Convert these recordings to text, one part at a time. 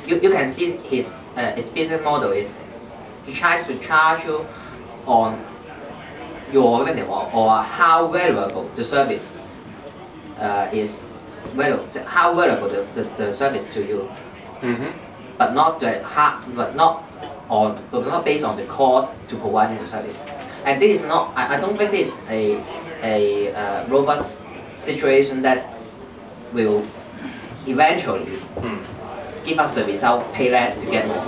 you can see his business model is he tries to charge you on your revenue or how valuable the service is how valuable the service to you, but not not based on the cost to providing the service. And this is not. I don't think this is a robust situation that will eventually give us the result, pay less to get more.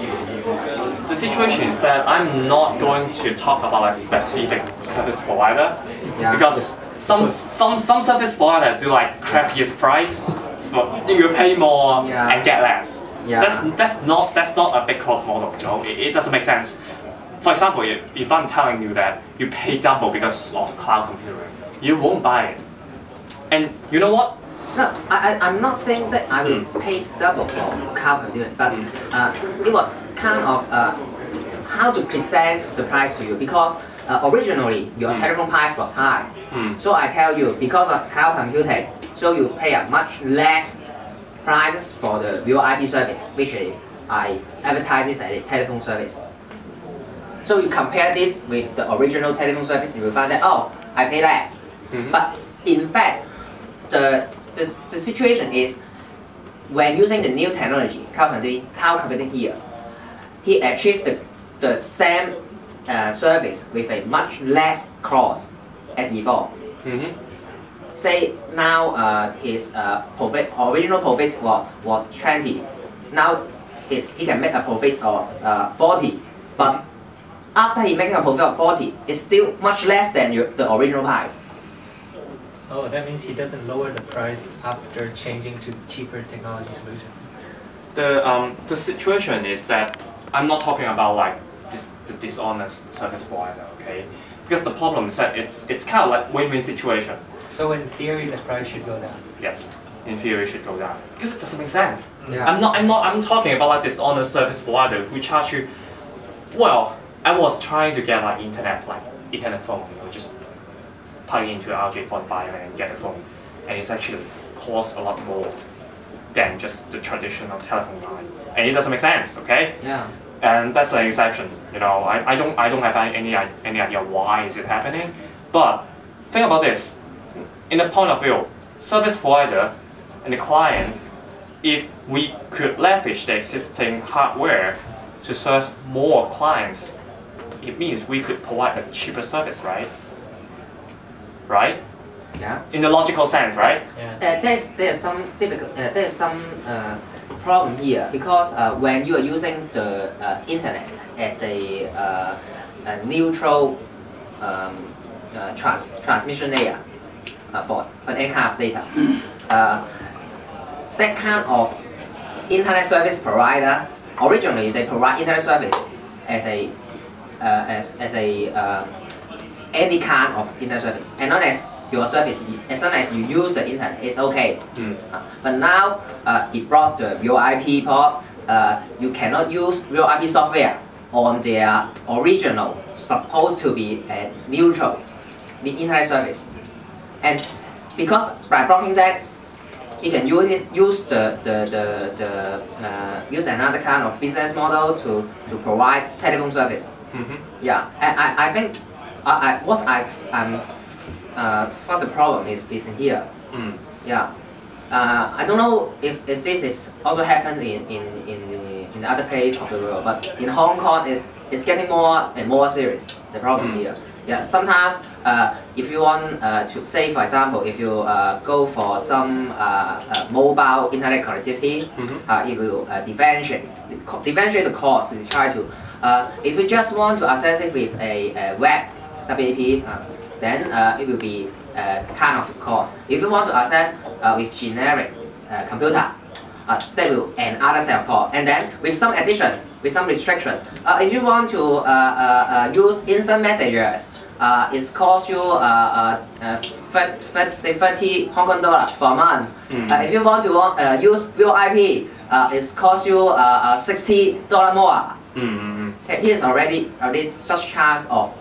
The situation is that I'm not going to talk about a specific service provider, because some service provider do like crappiest price, you pay more and get less. That's not a big corp model. You know, it doesn't make sense. For example, if I'm telling you that you pay double because of cloud computing, you won't buy it. And you know what? No, I'm not saying that I will pay double for cloud computing, but it was kind of how to present the price to you, because originally your telephone price was high. So I tell you, because of cloud computing, so you pay a much less prices for the VoIP service, which I advertise this as a telephone service. So you compare this with the original telephone service, you will find that, oh, I pay less. But in fact, the situation is, when using the new technology, cloud computing here, he achieved the same service with a much less cost as before. Say now his original profit was 20. Now he can make a profit of 40. But after he making a profit of 40, it's still much less than the original price. Oh, that means he doesn't lower the price after changing to cheaper technology solutions. The situation is that I'm not talking about like the dishonest service provider, okay? Because the problem is that it's kind of like win-win situation. So in theory, the price should go down. Yes, in theory, it should go down because it doesn't make sense. Yeah. I'm talking about like dishonest service provider who charge you. Well, I was trying to get like internet phone, you know, just plug into RJ45 and get a phone, and it's actually costs a lot more than just the traditional telephone line, and it doesn't make sense. Okay. Yeah. And that's an exception. You know, I don't have any idea why is it happening, but think about this. In the point of view, service provider and the client, if we could leverage the existing hardware to serve more clients, it means we could provide a cheaper service, right? Right? Yeah. In the logical sense, right? Yeah. There's some problem here, because when you are using the internet as a neutral transmission layer for any kind of data, that kind of internet service provider, originally they provide internet service as any kind of internet service, and not as your service, as long as you use the internet, it's okay. But now he brought the VoIP port. You cannot use VoIP software on their original, supposed to be a neutral, the internet service. And because by blocking that, you can use another kind of business model to provide telephone service. Yeah, I think what the problem is in here. Yeah, I don't know if this is also happened in the other place of the world, but in Hong Kong it's getting more and more serious, the problem here. Yeah, sometimes if you want to say, for example, if you go for some mobile internet connectivity, it will differentiate the cost. It try to if you just want to access it with a web WAP, then it will be kind of cost. If you want to access with generic computer, that will another set of cost. And then with some addition, with some restriction, if you want to use instant messages, it costs you say 30 Hong Kong dollars per month. If you want to use VoIP, it costs you $60 more. Here's already such kinds of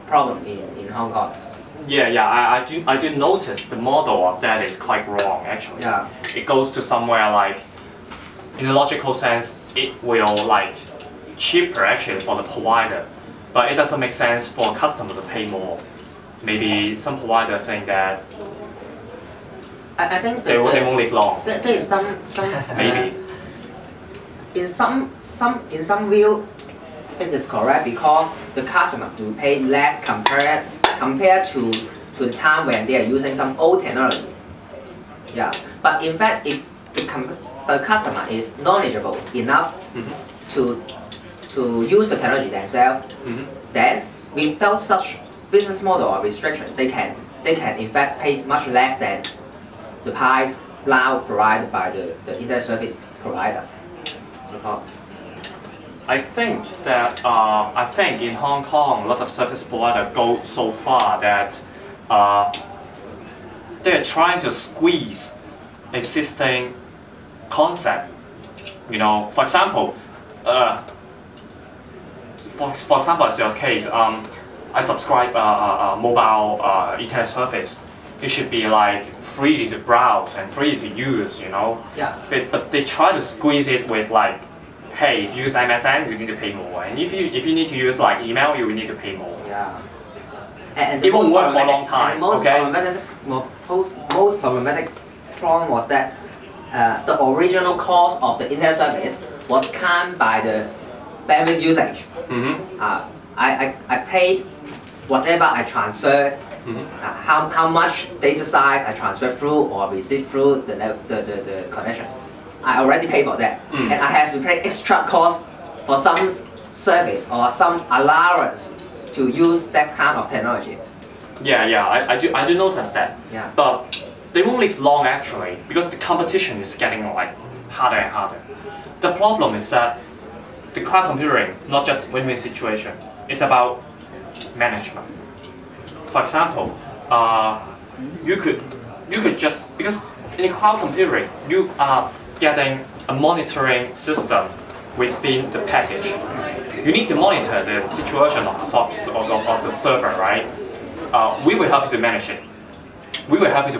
problem in Hong Kong. Yeah, I do notice the model of that is quite wrong actually. Yeah. It goes to somewhere like in a logical sense, it will like cheaper actually for the provider, but it doesn't make sense for customer to pay more. Maybe some provider think that I think they won't live long. There is some maybe in some view, it is correct because the customer do pay less compared to the time when they are using some old technology. Yeah, but in fact, if the customer is knowledgeable enough to use the technology themselves, then without such business model or restriction, they can in fact pay much less than the price now provided by the internet service provider. I think in Hong Kong, a lot of service providers go so far that they're trying to squeeze existing concept. You know, for example, as your case, I subscribe a mobile internet service. It should be like free to browse and free to use, you know. Yeah. But they try to squeeze it with like, hey, if you use MSN, you need to pay more, and if you need to use like email, you will need to pay more. Yeah. And it won't work for a long time. Most problematic problem was that the original cost of the internet service was counted by the bandwidth usage. I paid whatever I transferred, how much data size I transferred through or received through the connection. I already paid for that, and I have to pay extra cost for some service or some allowance to use that kind of technology. Yeah, I do notice that. Yeah. But they won't live long actually because the competition is getting like harder and harder. The problem is that the cloud computing not just win-win situation. It's about management. For example, you could just, because in the cloud computing you are getting a monitoring system within the package. You need to monitor the situation of the server, right? We will help you to manage it. We will help you to